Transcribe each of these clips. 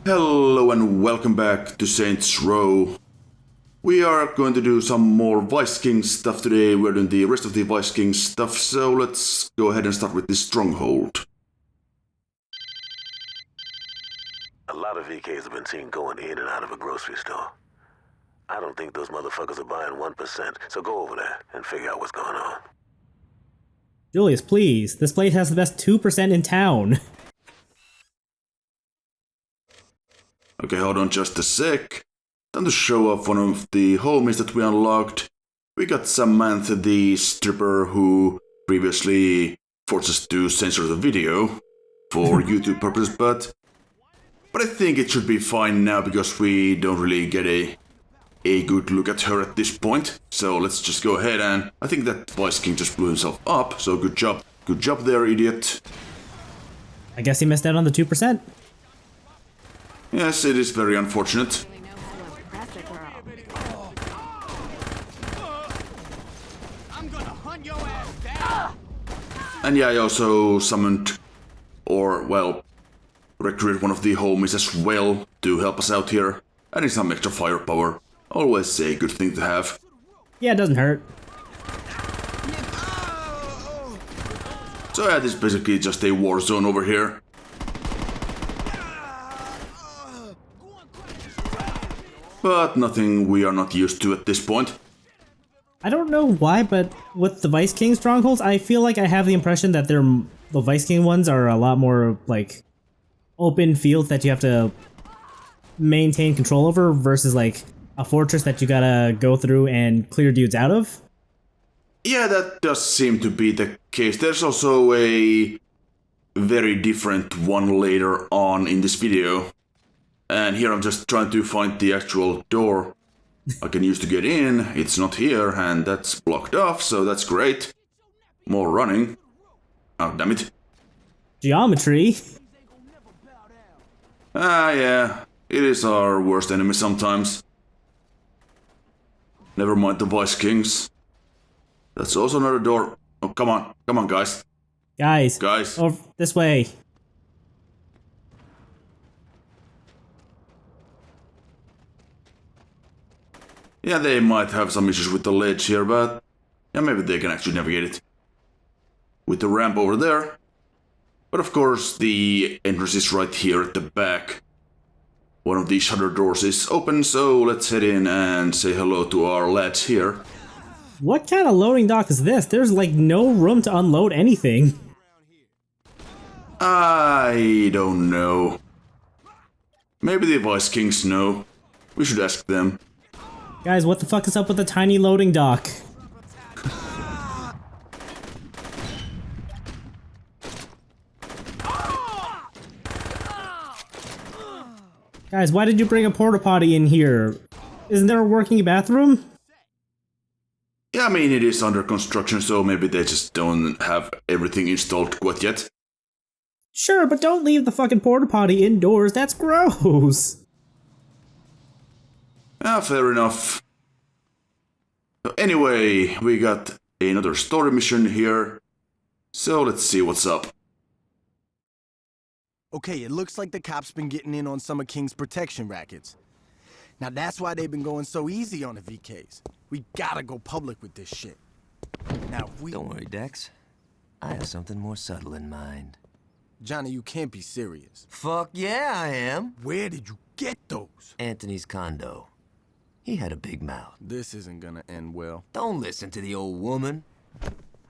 Hello and welcome back to Saints Row. We are going to do some more Vice King stuff today. We're doing the rest of the Vice King stuff, so let's go ahead and start with the Stronghold. A lot of VKs have been seen going in and out of a grocery store. I don't think those motherfuckers are buying 1%, so go over there and figure out what's going on. Julius, please. This place has the best 2% in town. Okay, hold on just a sec. Time to show off one of the homies that we unlocked. We got Samantha the stripper who previously forced us to censor the video for YouTube purposes, but I think it should be fine now because we don't really get a good look at her at this point. So let's just go ahead and I think that Vice King just blew himself up, so good job. Good job there, idiot. I guess he missed out on the 2%. Yes, it is very unfortunate. And yeah, I also summoned, or well, recruited one of the homies as well to help us out here. Adding some extra firepower. Always a good thing to have. Yeah, it doesn't hurt. So yeah, this is basically just a war zone over here. But nothing we are not used to at this point. I don't know why, but with the Vice King strongholds, I feel like I have the impression that the Vice King ones are a lot more like open fields that you have to maintain control over versus like a fortress that you gotta go through and clear dudes out of. Yeah, that does seem to be the case. There's also a very different one later on in this video. And here I'm just trying to find the actual door I can use to get in. It's not here, and that's blocked off, so that's great. More running. Oh, damn it. Geometry? Ah, yeah. It is our worst enemy sometimes. Never mind the Vice Kings. That's also another door. Oh, come on. Come on, guys. Guys. Over this way. Yeah, they might have some issues with the ledge here, but yeah, maybe they can actually navigate it. With the ramp over there. But of course, the entrance is right here at the back. One of these shutter doors is open, so let's head in and say hello to our lads here. What kind of loading dock is this? There's like no room to unload anything. I don't know. Maybe the Vice Kings know. We should ask them. Guys, what the fuck is up with the tiny loading dock? Guys, why did you bring a porta potty in here? Isn't there a working bathroom? Yeah, I mean, it is under construction, so maybe they just don't have everything installed quite yet. Sure, but don't leave the fucking porta potty indoors. That's gross. Ah, fair enough. So anyway, we got another story mission here. So let's see what's up. Okay, it looks like the cops been getting in on some of King's protection rackets. Now that's why they've been going so easy on the VKs. We gotta go public with this shit. Now if we... Don't worry, Dex. I have something more subtle in mind. Johnny, you can't be serious. Fuck yeah, I am. Where did you get those? Anthony's condo. He had a big mouth. This isn't gonna end well. Don't listen to the old woman.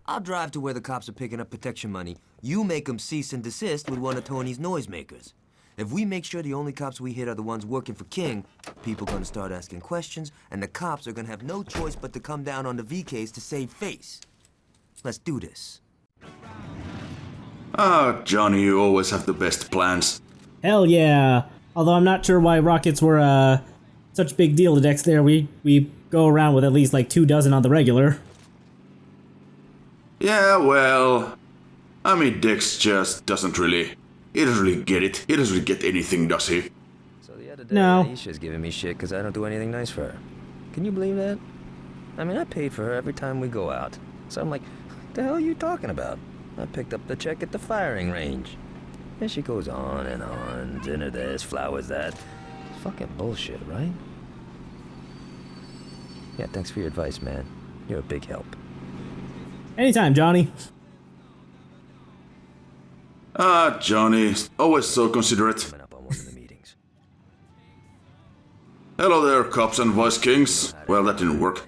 I'll drive to where the cops are picking up protection money. You make them cease and desist with one of Tony's noisemakers. If we make sure the only cops we hit are the ones working for King, people gonna start asking questions, and the cops are gonna have no choice but to come down on the VKs to save face. Let's do this. Ah, Johnny, you always have the best plans. Hell yeah. Although I'm not sure why rockets were such a big deal to Dex there. We go around with at least like 24 on the regular. Yeah, well, I mean, Dex just doesn't really get it. He doesn't really get anything, does he? So the other day, No. Aisha's giving me shit because I don't do anything nice for her. Can you believe that? I mean, I pay for her every time we go out. So I'm like, what the hell are you talking about? I picked up the check at the firing range. And she goes on and on. Dinner this, flowers that. It's fucking bullshit, right? Yeah, thanks for your advice, man. You're a big help. Anytime, Johnny. Ah, Johnny, always so considerate. Coming up on one of the meetings. Hello there, cops and Vice Kings. Well, that didn't work.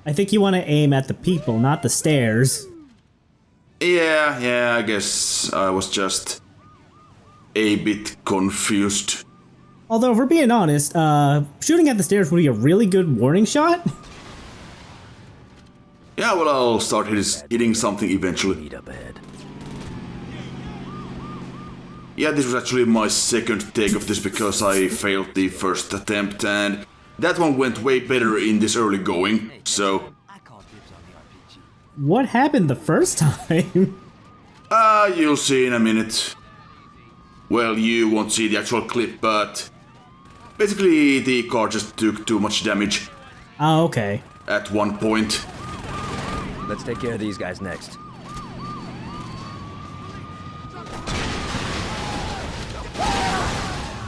I think you want to aim at the people, not the stairs. Yeah, I guess I was just a bit confused. Although, if we're being honest, shooting at the stairs would be a really good warning shot. Yeah, well, I'll start hitting something eventually. Meet up ahead. Yeah, this was actually my second take of this because I failed the first attempt, and that one went way better in this early going, so... What happened the first time? You'll see in a minute. Well, you won't see the actual clip, but... Basically, the car just took too much damage Oh, okay. at one point. Let's take care of these guys next.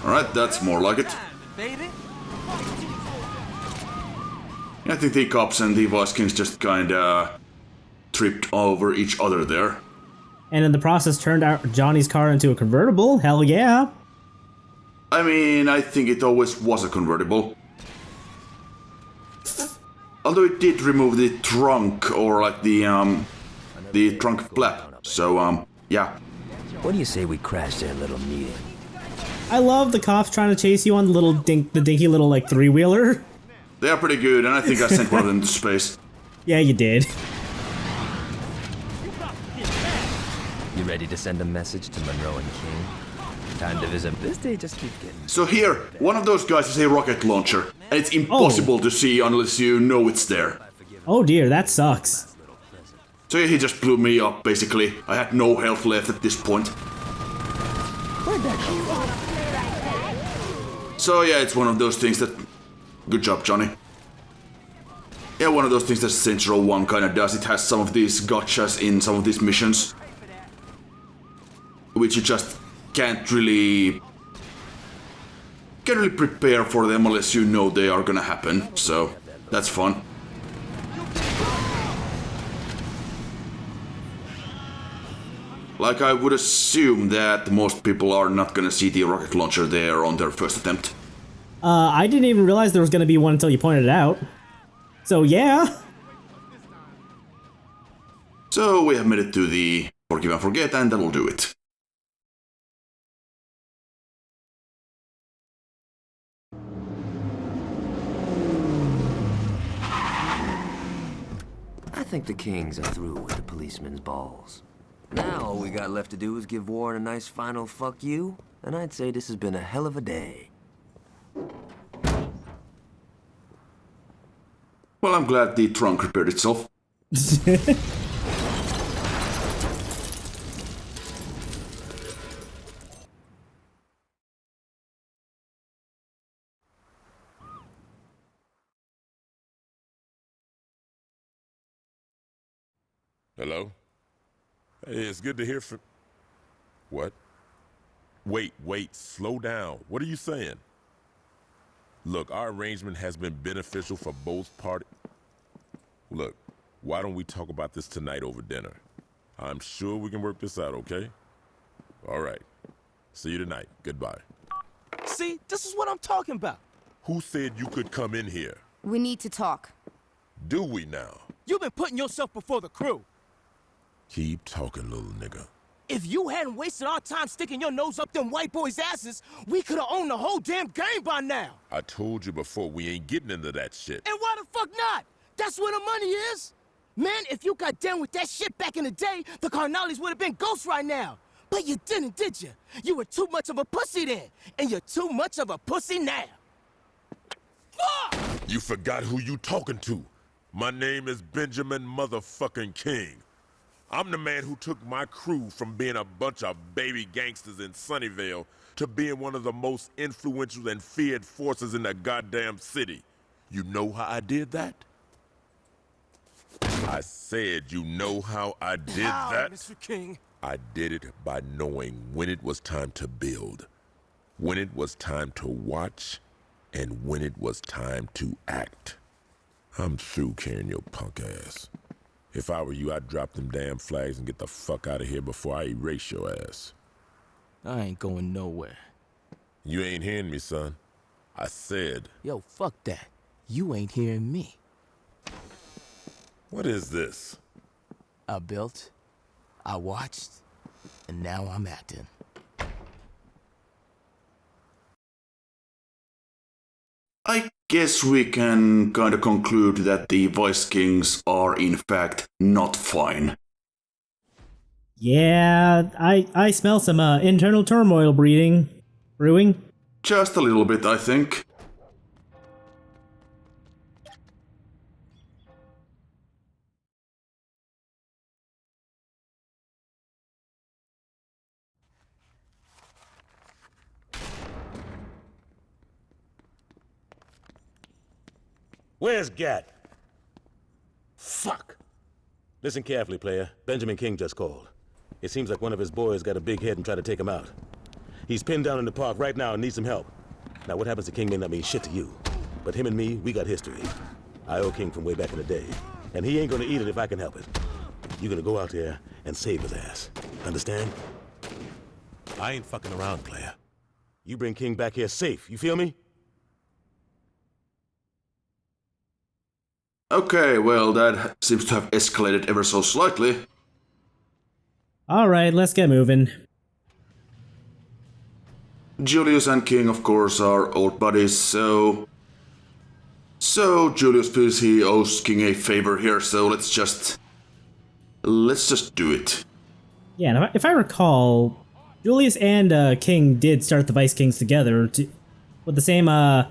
Alright, that's more like it. I think the cops and the Vice Kings just kinda tripped over each other there. And in the process turned out Johnny's car into a convertible? Hell yeah. I mean, I think it always was a convertible. Although it did remove the trunk, or like the trunk flap. So, yeah. What do you say we crash their little meeting? I love the cops trying to chase you on the dinky little like three-wheeler. They are pretty good, and I think I sent one of them to space. Yeah, you did. You ready to send a message to Monroe and King? Time to visit. This day just keeps getting... So here, one of those guys is a rocket launcher, and it's impossible to see unless you know it's there. Oh dear, that sucks. So yeah, he just blew me up, basically. I had no health left at this point. Where'd that come from? So yeah, it's one of those things that... Good job, Johnny. Yeah, one of those things that Saints Row 1 kinda does. It has some of these gotchas in some of these missions, which you just can't really prepare for them unless you know they are gonna happen. So that's fun. Like, I would assume that most people are not gonna see the rocket launcher there on their first attempt. I didn't even realize there was gonna be one until you pointed it out. So yeah. So we have made it to the Forgive and Forget, and that'll do it. I think the Kings are through with the policeman's balls. Now all we got left to do is give Warren a nice final fuck you, and I'd say this has been a hell of a day. Well, I'm glad the trunk repaired itself. Hello? Hey, it's good to hear from... What? Wait, slow down. What are you saying? Look, our arrangement has been beneficial for both parties. Look, why don't we talk about this tonight over dinner? I'm sure we can work this out, okay? All right. See you tonight. Goodbye. See, this is what I'm talking about. Who said you could come in here? We need to talk. Do we now? You've been putting yourself before the crew. Keep talking, little nigga. If you hadn't wasted our time sticking your nose up them white boys' asses, we could have owned the whole damn game by now. I told you before, we ain't getting into that shit. And why the fuck not? That's where the money is. Man, if you got down with that shit back in the day, the Carnales would have been ghosts right now. But you didn't, did you? You were too much of a pussy then, and you're too much of a pussy now. Fuck! You forgot who you talking to. My name is Benjamin motherfucking King. I'm the man who took my crew from being a bunch of baby gangsters in Sunnyvale to being one of the most influential and feared forces in the goddamn city. You know how I did that? I said, you know how I did How, that? Mr. King? I did it by knowing when it was time to build, when it was time to watch, and when it was time to act. I'm through carrying your punk ass. If I were you, I'd drop them damn flags and get the fuck out of here before I erase your ass. I ain't going nowhere. You ain't hearing me, son. I said... Yo, fuck that. You ain't hearing me. What is this? I built, I watched, and now I'm acting. I guess we can kinda conclude that the Vice Kings are in fact not fine. Yeah, I smell some internal turmoil brewing. Just a little bit, I think. Where's Gat? Fuck! Listen carefully, player. Benjamin King just called. It seems like one of his boys got a big head and tried to take him out. He's pinned down in the park right now and needs some help. Now, what happens to King may not mean shit to you. But him and me, we got history. I owe King from way back in the day. And he ain't gonna eat it if I can help it. You're gonna go out there and save his ass. Understand? I ain't fucking around, player. You bring King back here safe, you feel me? Okay, well, that seems to have escalated ever so slightly. Alright, let's get moving. Julius and King, of course, are old buddies, so Julius feels he owes King a favor here, so let's just do it. Yeah, and if I recall, Julius and King did start the Vice Kings together with the same, I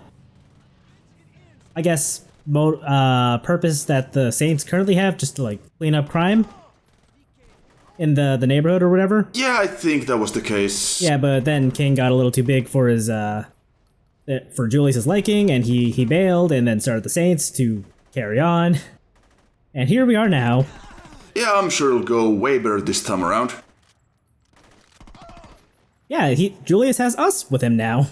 guess, purpose that the Saints currently have, just to like clean up crime in the neighborhood or whatever. Yeah, I think that was the case. Yeah, but then King got a little too big for his for Julius's liking, and he bailed and then started the Saints to carry on. And here we are now. Yeah, I'm sure it'll go way better this time around. Yeah, Julius has us with him now.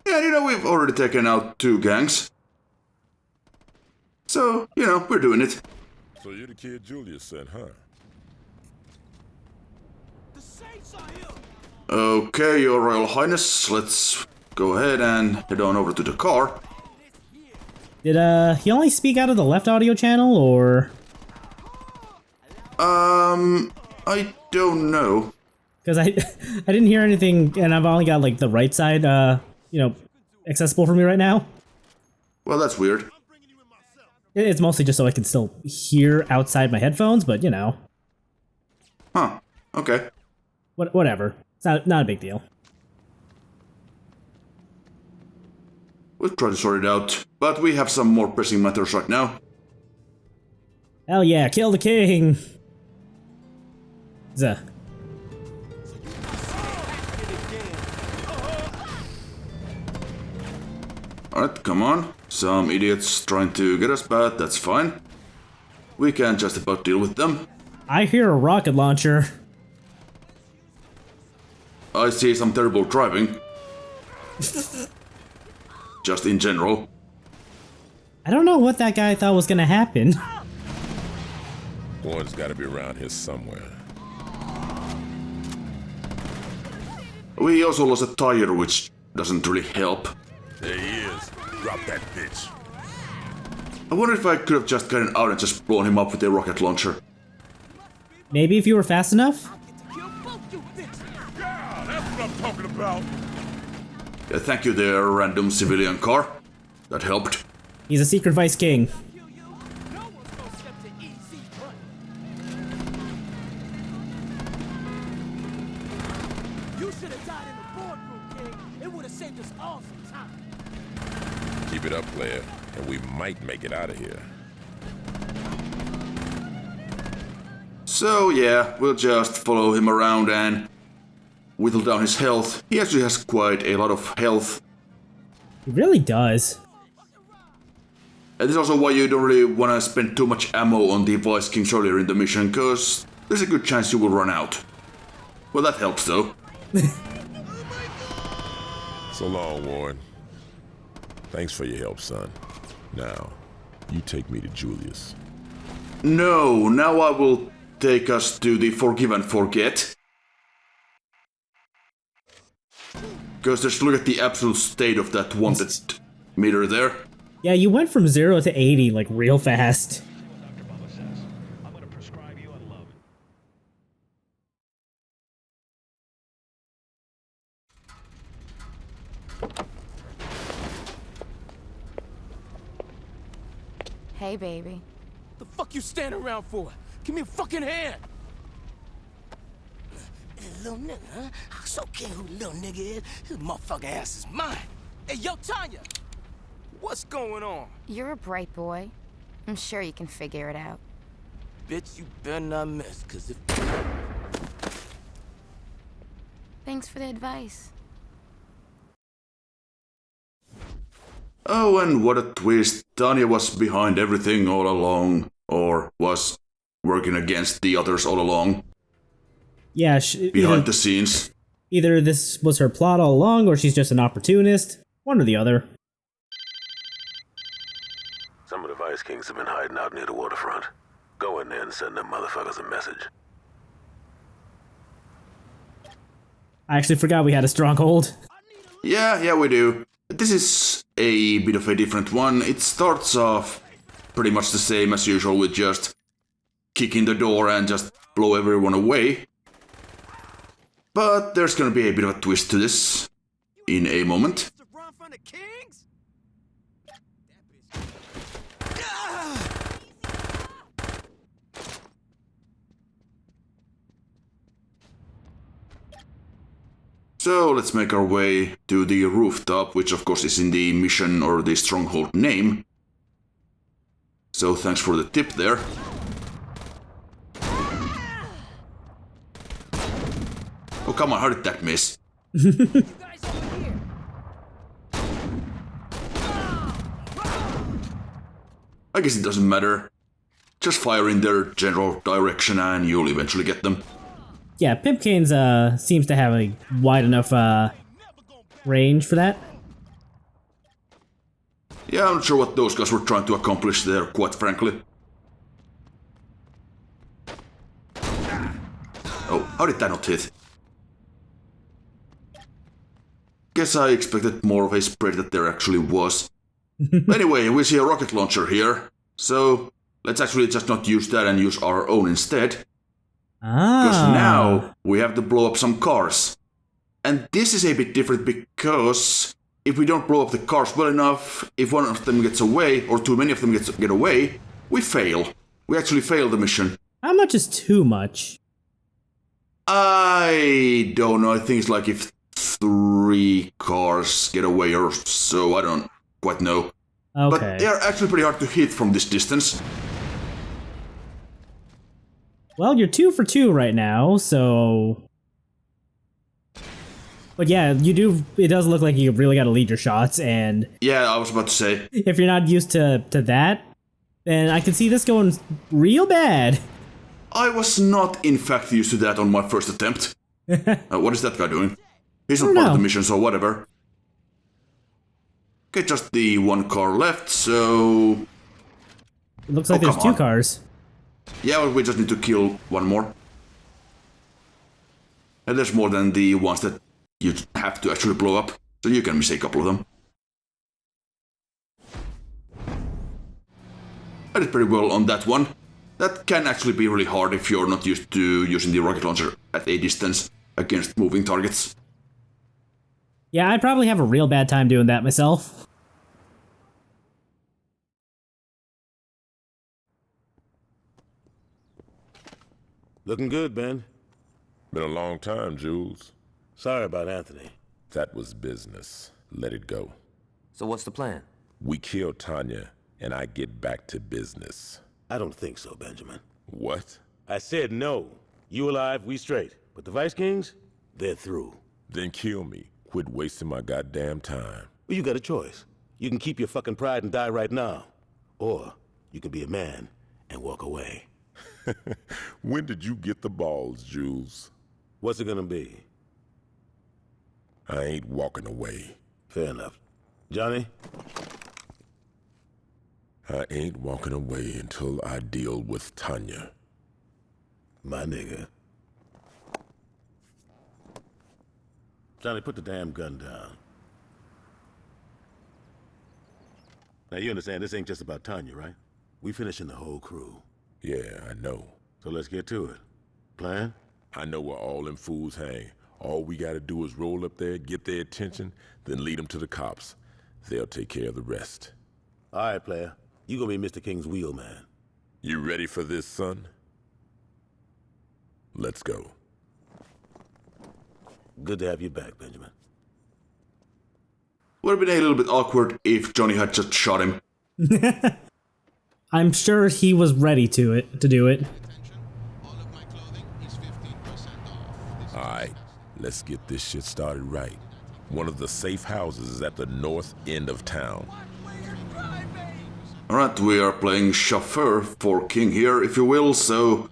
Yeah, you know, we've already taken out 2 gangs. So, you know, we're doing it. So you're the kid Julius sent, huh? Okay, Your Royal Highness, let's go ahead and head on over to the car. Did he only speak out of the left audio channel, or? I don't know. Because I didn't hear anything, and I've only got like the right side, you know, accessible for me right now. Well, that's weird. It's mostly just so I can still hear outside my headphones, but you know. Huh, okay. Whatever. It's not a big deal. We'll try to sort it out, but we have some more pressing matters right now. Hell yeah, kill the king! Zuh. Alright, come on. Some idiots trying to get us, but that's fine. We can just about deal with them. I hear a rocket launcher. I see some terrible driving. Just in general. I don't know what that guy thought was gonna happen. One's gotta be around here somewhere. We also lost a tire, which doesn't really help. There he is. Drop that bitch. I wonder if I could have just gotten out and just blown him up with a rocket launcher. Maybe if you were fast enough? Yeah, that's what I'm talking about. Yeah, thank you there, random civilian car. That helped. He's a secret Vice King. You should have died in the boardroom, King. It would have saved us all some time. Keep it up, player, and we might make it out of here. So yeah, we'll just follow him around and whittle down his health. He actually has quite a lot of health. He really does. And this is also why you don't really want to spend too much ammo on the Vice Kings earlier in the mission, because there's a good chance you will run out. Well, that helps though. So long, Warren. Thanks for your help, son. Now, you take me to Julius. No, now I will take us to the Forgive and Forget. Because just look at the absolute state of that wanted meter there. Yeah, you went from 0 to 80 like real fast. Hey, baby. The fuck you standing around for? Give me a fucking hand! Little nigga, huh? I so care who little nigga is. His motherfucking ass is mine. Hey, yo, Tanya! What's going on? You're a bright boy. I'm sure you can figure it out. Bitch, you better not miss, cause if... Thanks for the advice. Oh, and what a twist. Tanya was behind everything all along. Or was working against the others all along. Yeah, Behind the scenes. either this was her plot all along, or she's just an opportunist. One or the other. Some of the Vice Kings have been hiding out near the waterfront. Go in there and send them motherfuckers a message. I actually forgot we had a stronghold. Yeah, we do. This is a bit of a different one. It starts off pretty much the same as usual with just kick in the door and just blow everyone away. But there's gonna be a bit of a twist to this in a moment. To run from the kings? So let's make our way to the rooftop, which of course is in the mission or the stronghold name. So thanks for the tip there. Oh come on, how did that miss? I guess it doesn't matter. Just fire in their general direction and you'll eventually get them. Yeah, Pipkane's seems to have a wide enough range for that. Yeah, I'm not sure what those guys were trying to accomplish there, quite frankly. Oh, how did that not hit? Guess I expected more of a spread that there actually was. Anyway, we see a rocket launcher here, so let's actually just not use that and use our own instead. Because now we have to blow up some cars. And this is a bit different because if we don't blow up the cars well enough, if one of them gets away, or too many of them get away, we fail. We actually fail the mission. How much is too much? I don't know. I think it's like if 3 cars get away or so. I don't quite know. Okay. But they are actually pretty hard to hit from this distance. Well, you're 2 for 2 right now, so... But yeah, you do. It does look like you really got to lead your shots, and Yeah, I was about to say. if you're not used to that, then I can see this going real bad. I was not, in fact, used to that on my first attempt. What is that guy doing? He's not don't part of know. the mission, so whatever. Okay, just the 1 car left, so... It looks like Oh, there's come 2 on. cars. Yeah, well, we just need to kill 1 more. And there's more than the ones that you have to actually blow up, so you can miss a couple of them. I did pretty well on that one. That can actually be really hard if you're not used to using the rocket launcher at a distance against moving targets. Yeah, I'd probably have a real bad time doing that myself. Looking good, Ben. Been a long time, Jules. Sorry about Anthony. That was business. Let it go. So what's the plan? We kill Tanya, and I get back to business. I don't think so, Benjamin. What? I said no. You alive, we straight. But the Vice Kings, they're through. Then kill me. Quit wasting my goddamn time. Well, you got a choice. You can keep your fucking pride and die right now. Or you can be a man and walk away. When did you get the balls, Jules? What's it gonna be? I ain't walking away. Fair enough. Johnny? I ain't walking away until I deal with Tanya. My nigga. Johnny, put the damn gun down. Now, you understand this ain't just about Tanya, right? We finishing the whole crew. Yeah, I know. So let's get to it. Plan? I know where all them fools hang. All we gotta do is roll up there, get their attention, then lead them to the cops. They'll take care of the rest. All right, player. You gonna be Mr. King's wheelman. You ready for this, son? Let's go. Good to have you back, Benjamin. Would have been a little bit awkward if Johnny had just shot him. I'm sure he was ready to do it. Alright, let's get this shit started right. One of the safe houses is at the north end of town. Alright, we are playing chauffeur for King here, if you will, so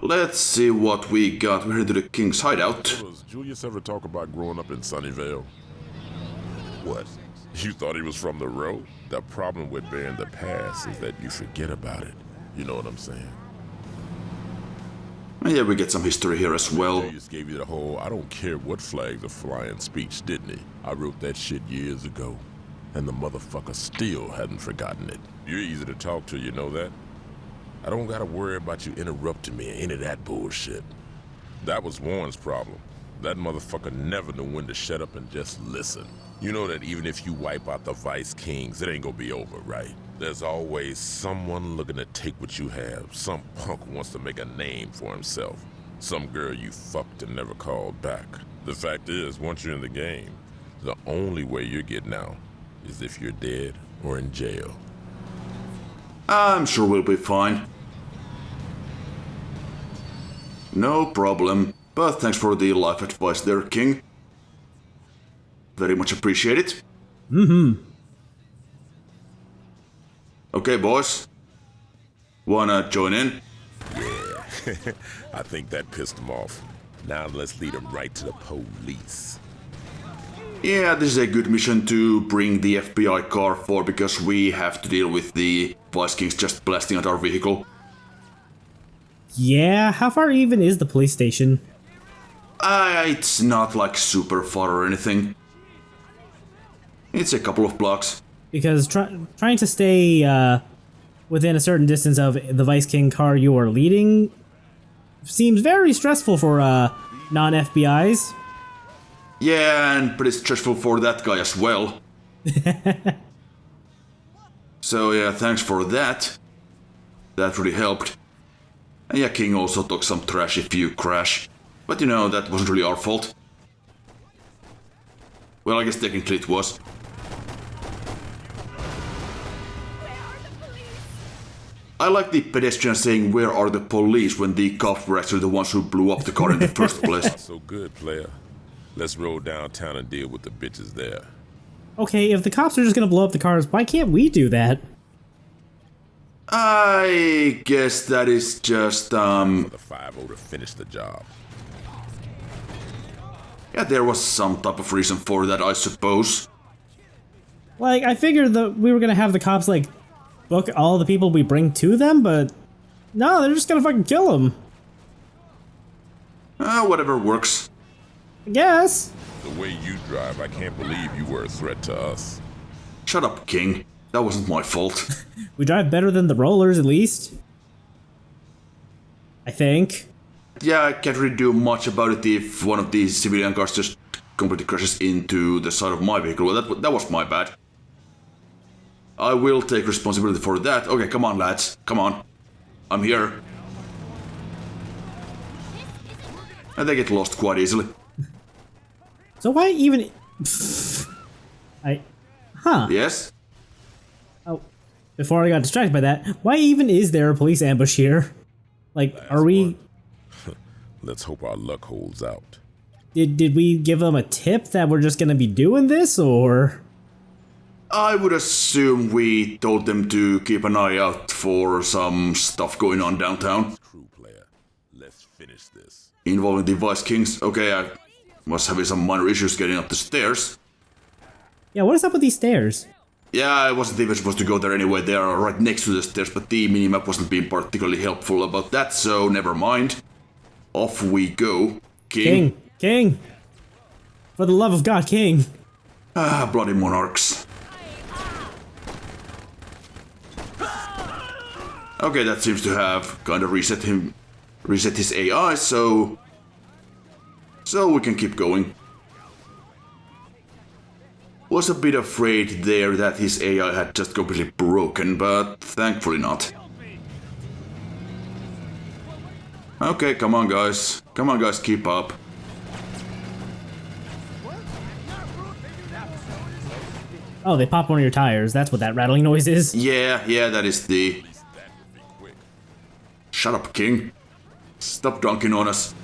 let's see what we got. We're headed to the King's hideout. Does Julius ever talk about growing up in Sunnyvale? What? You thought he was from the road? The problem with bearing the past is that you forget about it. You know what I'm saying? And yeah, we get some history here as well. Julius gave you the whole I don't care what flags are flying speech, didn't he? I wrote that shit years ago. And the motherfucker still hadn't forgotten it. You're easy to talk to, you know that? I don't gotta worry about you interrupting me or any of that bullshit. That was Warren's problem. That motherfucker never knew when to shut up and just listen. You know that even if you wipe out the Vice Kings, it ain't gonna be over, right? There's always someone looking to take what you have. Some punk who wants to make a name for himself. Some girl you fucked and never called back. The fact is, once you're in the game, the only way you're getting out is if you're dead or in jail. I'm sure we'll be fine. No problem. But thanks for the life advice there, King. Very much appreciated. Okay, boys. Wanna join in? Yeah, I think that pissed him off. Now let's lead him right to the police. Yeah, this is a good mission to bring the FBI car for because we have to deal with the Vice Kings just blasting at our vehicle. Yeah, how far even is the police station? It's not like super far or anything. It's a couple of blocks. Because trying to stay within a certain distance of the Vice King car you are leading seems very stressful for non-FBIs. Yeah, and pretty stressful for that guy as well. So yeah, thanks for that. That really helped. And yeah, King also took some trash if you crash. But you know, that wasn't really our fault. Well, I guess technically it was. I like the pedestrian saying, "Where are the police?" when the cops were actually the ones who blew up the car in the first place. Not so good, player. Let's roll downtown and deal with the bitches there. Okay, if the cops are just gonna blow up the cars, why can't we do that? I guess that is just, For the 5-0 to finish the job. yeah, there was some type of reason for that, I suppose. Like, I figured that we were gonna have the cops, like, book all the people we bring to them, but no, they're just gonna fucking kill them. Whatever works. I guess. The way you drive, I can't believe you were a threat to us. Shut up, King. That wasn't my fault. We drive better than the rollers, at least. I think. Yeah, I can't really do much about it if one of these civilian cars just completely crashes into the side of my vehicle. Well, that was my bad. I will take responsibility for that. Okay, come on, lads. Come on. I'm here. And they get lost quite easily. So why even... Yes? Oh, before I got distracted by that, why even is there a police ambush here? Like, are we... Let's hope our luck holds out. Did we give them a tip that we're just gonna be doing this, or... I would assume we told them to keep an eye out for some stuff going on downtown. Crew player, let's finish this. Involving the Vice Kings. Okay, I was having some minor issues getting up the stairs. Yeah, what is up with these stairs? Yeah, I wasn't even supposed to go there anyway. They are right next to the stairs, but the minimap wasn't being particularly helpful about that, so never mind. Off we go. King. King! For the love of God, King! Ah, bloody monarchs. Okay, that seems to have kind of reset his AI, so we can keep going. Was a bit afraid there that his AI had just completely broken, but thankfully not. Okay, come on guys, keep up. Oh, they popped one of your tires. That's what that rattling noise is. Yeah, that is the... Shut up, King. Stop dunking on us.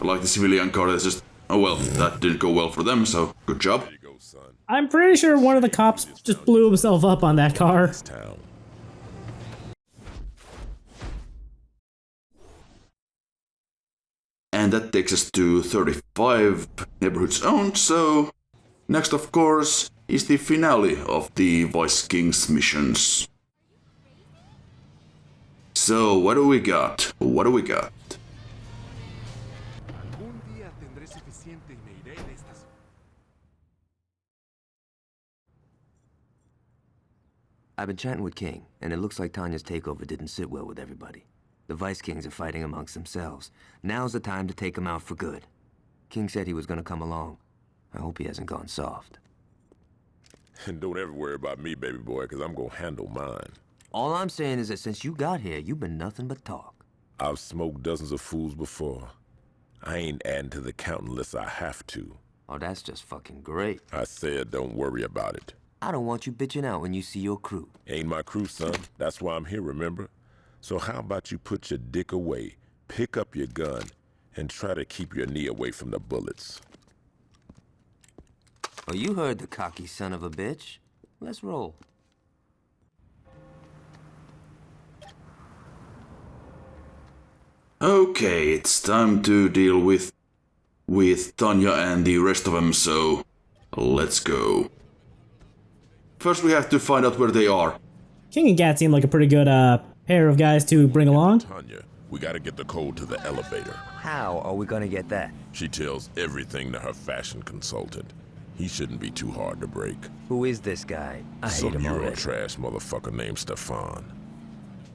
Like the civilian car that's just... Oh well, that didn't go well for them, so good job. There you go, son. I'm pretty sure one of the cops just blew himself up on that car. Town. And that takes us to 35 neighborhoods owned, so... Next, of course, is the finale of the Vice King's missions. So, what do we got? I've been chatting with King, and it looks like Tanya's takeover didn't sit well with everybody. The Vice Kings are fighting amongst themselves. Now's the time to take them out for good. King said he was gonna come along. I hope he hasn't gone soft. And don't ever worry about me, baby boy, because I'm gonna handle mine. All I'm saying is that since you got here, you've been nothing but talk. I've smoked dozens of fools before. I ain't adding to the count unless I have to. Oh, that's just fucking great. I said don't worry about it. I don't want you bitching out when you see your crew. Ain't my crew, son. That's why I'm here, remember? So how about you put your dick away, pick up your gun, and try to keep your knee away from the bullets. Oh, you heard the cocky son of a bitch. Let's roll. Okay, it's time to deal with Tanya and the rest of them, so let's go. First we have to find out where they are. King and Gat seem like a pretty good pair of guys to bring along. Tanya, we gotta get the code to the elevator. How are we gonna get that? She tells everything to her fashion consultant. He shouldn't be too hard to break. Who is this guy? I hate Some him already. Euro-trash motherfucker named Stefan.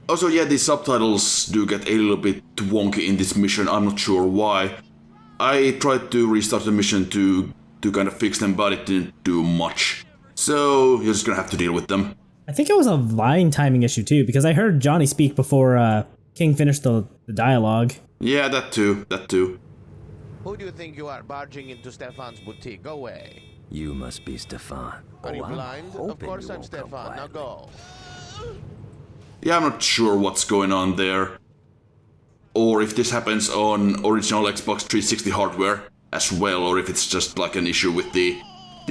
Also, yeah, the subtitles do get a little bit wonky in this mission, I'm not sure why. I tried to restart the mission to kind of fix them, but it didn't do much. So, you're just gonna have to deal with them. I think it was a line timing issue too, because I heard Johnny speak before King finished the dialogue. Yeah, that too. Who do you think you are barging into Stefan's boutique? Go away. You must be Stefan. Are you I'm blind? Of hoping course you I'm won't come Stefan. Now quietly. go. Yeah, I'm not sure what's going on there. Or if this happens on original Xbox 360 hardware as well, or if it's just like an issue with the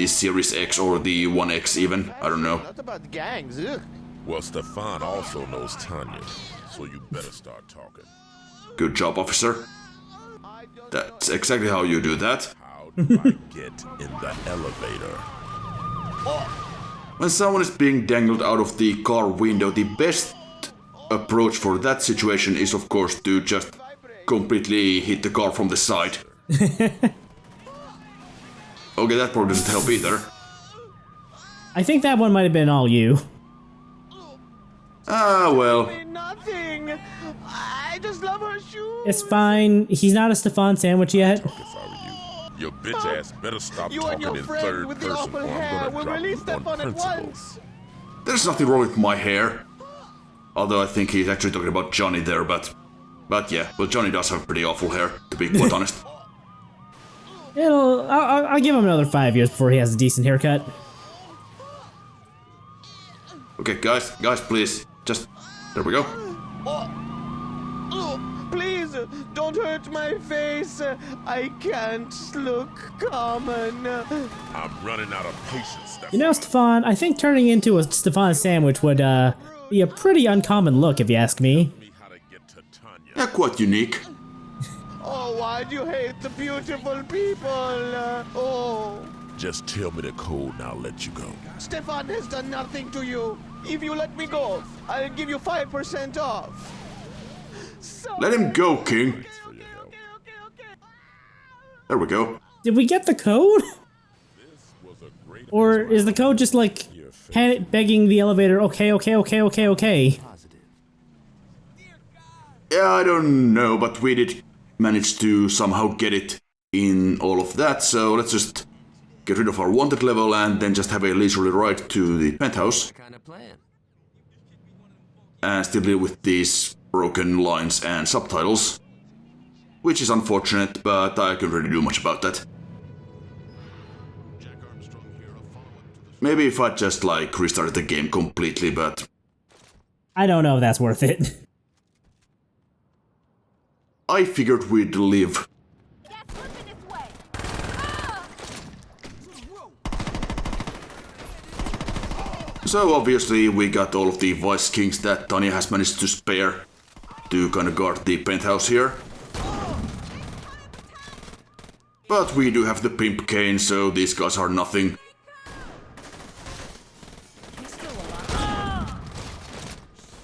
Series X or the One X even. I don't know. Not about gangs. Ugh. Well, Stefan also knows Tanya, so you better start talking. Good job, officer. That's exactly how you do that. How do I get in the elevator? When someone is being dangled out of the car window, the best approach for that situation is of course to just completely hit the car from the side. Okay, that probably doesn't help either. I think that one might have been all you. Ah, well. Nothing. I just love her shoes. It's fine. He's not a Stefan sandwich yet. If I were you, your bitch ass better stop You and talking your in friend third with the person, awful or hair I'm will gonna drop release you on Stefan at principle. once. There's nothing wrong with my hair. Although I think he's actually talking about Johnny there, but yeah, well, Johnny does have pretty awful hair, to be quite honest. I'll give him another 5 years before he has a decent haircut. Okay, guys, please, just, there we go. please, don't hurt my face. I can't look common. I'm running out of patience, Stefan. You know, Stefan, I think turning into a Stefan sandwich would be a pretty uncommon look, if you ask me. How to get to Tanya. Yeah, quite unique. Oh, why do you hate the beautiful people? Oh, Just tell me the code and I'll let you go. Stefan has done nothing to you. If you let me go, I'll give you 5% off. Let him go, King. There we go. Did we get the code? Was a great Or is the code just like begging the elevator, okay, okay, okay, okay, okay? Yeah, I don't know, but we did manage to somehow get it in all of that, so let's just get rid of our wanted level and then just have a leisurely ride to the penthouse Kind of plan. and still deal with these broken lines and subtitles. Which is unfortunate, but I can't really do much about that. Maybe if I just like restarted the game completely, but I don't know if that's worth it. I figured we'd live. So obviously we got all of the Vice Kings that Tanya has managed to spare to kind of guard the penthouse here. But we do have the Pimp Cane, so these guys are nothing.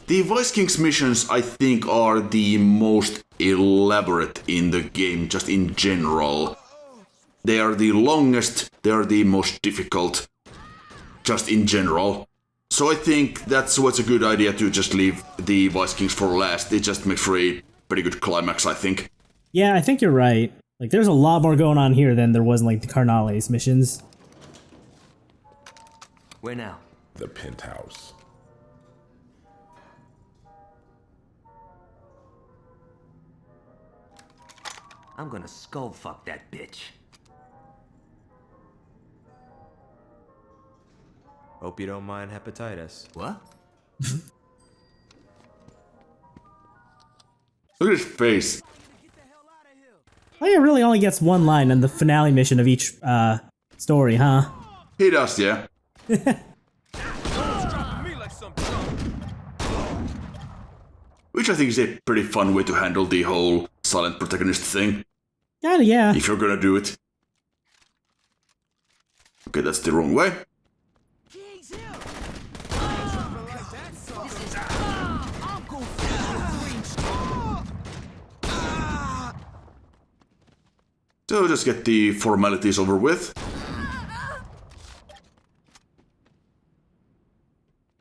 The Vice Kings missions, I think, are the most elaborate in the game, just in general. They are the longest, they are the most difficult, just in general. So I think that's what's a good idea to just leave the Vice Kings for last. It just makes for a pretty good climax, I think. Yeah, I think you're right. Like, there's a lot more going on here than there was in, like, the Carnales missions. Where now? The penthouse. I'm gonna skull fuck that bitch. Hope you don't mind hepatitis. What? Look at his face. Leia really only gets one line in the finale mission of each story, huh? He does, yeah. Which I think is a pretty fun way to handle the whole silent protagonist thing. Kinda, yeah. If you're gonna do it. Okay, that's the wrong way. So just get the formalities over with.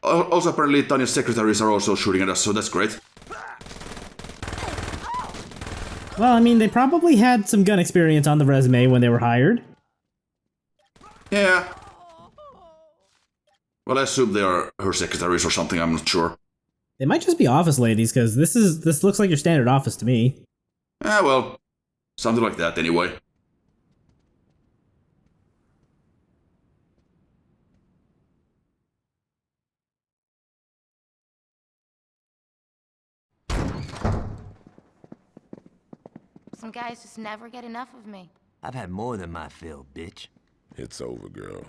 Also, apparently, Tanya's secretaries are also shooting at us, so that's great. Well, I mean, they probably had some gun experience on the resume when they were hired. Yeah. Well, I assume they are her secretaries or something, I'm not sure. They might just be office ladies, because this looks like your standard office to me. Well, something like that anyway. Some guys just never get enough of me. I've had more than my fill, bitch. It's over, girl.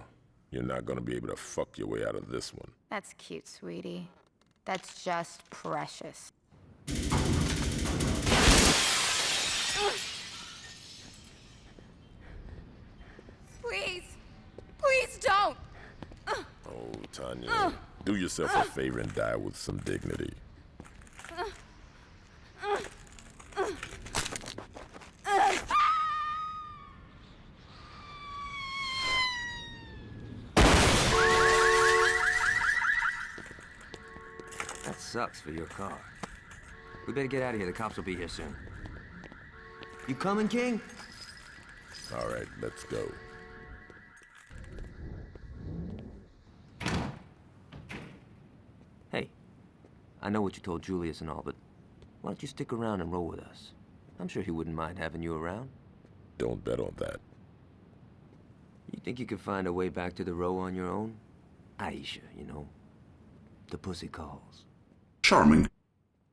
You're not gonna be able to fuck your way out of this one. That's cute, sweetie. That's just precious. Please! Please don't! Oh, Tanya. Do yourself a favor and die with some dignity. That sucks for your car. We better get out of here. The cops will be here soon. You coming, King? All right, let's go. Hey, I know what you told Julius and all, but why don't you stick around and roll with us? I'm sure he wouldn't mind having you around. Don't bet on that. You think you could find a way back to the row on your own? Aisha, you know. The pussy calls. Charming.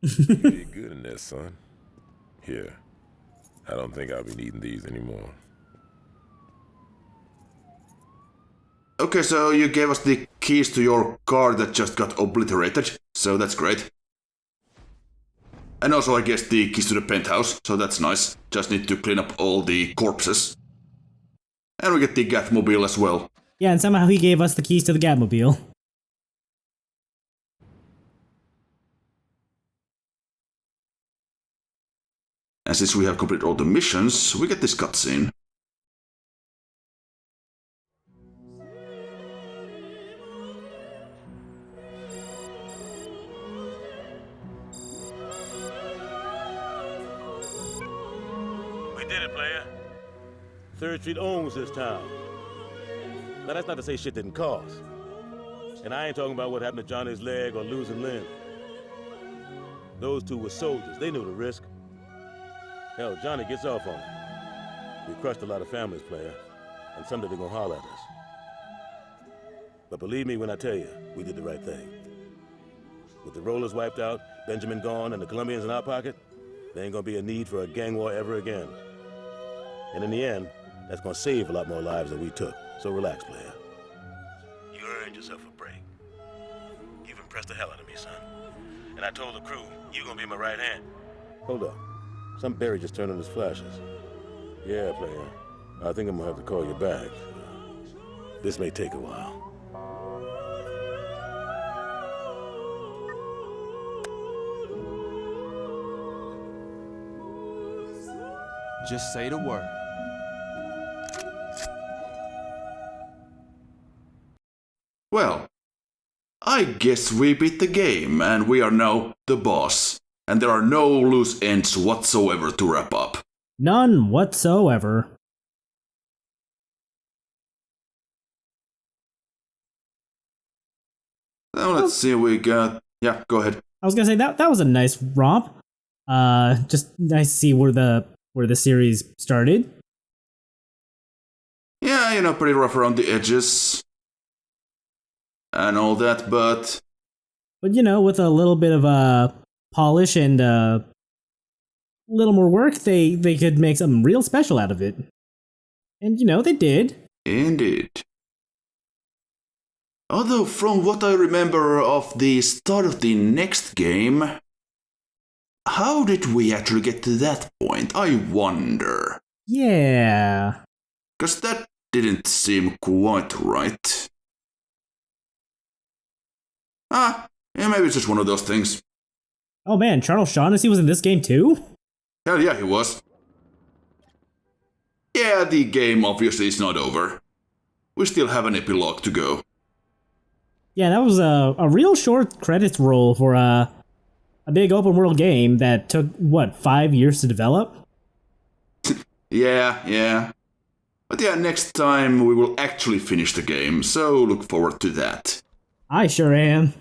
You did good in there, son. Here. I don't think I'll be needing these anymore. Okay, so you gave us the keys to your car that just got obliterated, so that's great. And also, I guess, the keys to the penthouse, so that's nice. Just need to clean up all the corpses. And we get the Gatmobile as well. Yeah, and somehow he gave us the keys to the Gatmobile. And since we have completed all the missions, we get this cutscene. We did it, player. 3rd Street owns this town. Now, that's not to say shit didn't cost. And I ain't talking about what happened to Johnny's leg or losing limb. Those two were soldiers. They knew the risk. Hell, Johnny gets off on it. We crushed a lot of families, player. And someday they're gonna holler at us. But believe me when I tell you, we did the right thing. With the rollers wiped out, Benjamin gone, and the Colombians in our pocket, there ain't gonna be a need for a gang war ever again. And in the end, that's gonna save a lot more lives than we took. So relax, player. You earned yourself a break. You've impressed the hell out of me, son. And I told the crew, you gonna be my right hand. Hold up. Some berry just turned on his flashes. Yeah, player. I think I'm gonna have to call you back. This may take a while. Just say the word. Well, I guess we beat the game, and we are now the boss. And there are no loose ends whatsoever to wrap up. None whatsoever. Now let's see, we got... Yeah, go ahead. I was gonna say that was a nice romp. Just nice to see where the series started. Yeah, you know, pretty rough around the edges. And all that, but... But you know, with a little bit of polish and a little more work, they could make something real special out of it. And you know, they did. Indeed. Although, from what I remember of the start of the next game, how did we actually get to that point? I wonder. Yeah. Because that didn't seem quite right. Yeah, maybe it's just one of those things. Oh man, Charles Shaughnessy was in this game too? Hell yeah, he was. Yeah, the game obviously is not over. We still have an epilogue to go. Yeah, that was a real short credits roll for a big open world game that took, what, 5 years to develop? Yeah. But yeah, next time we will actually finish the game, so look forward to that. I sure am.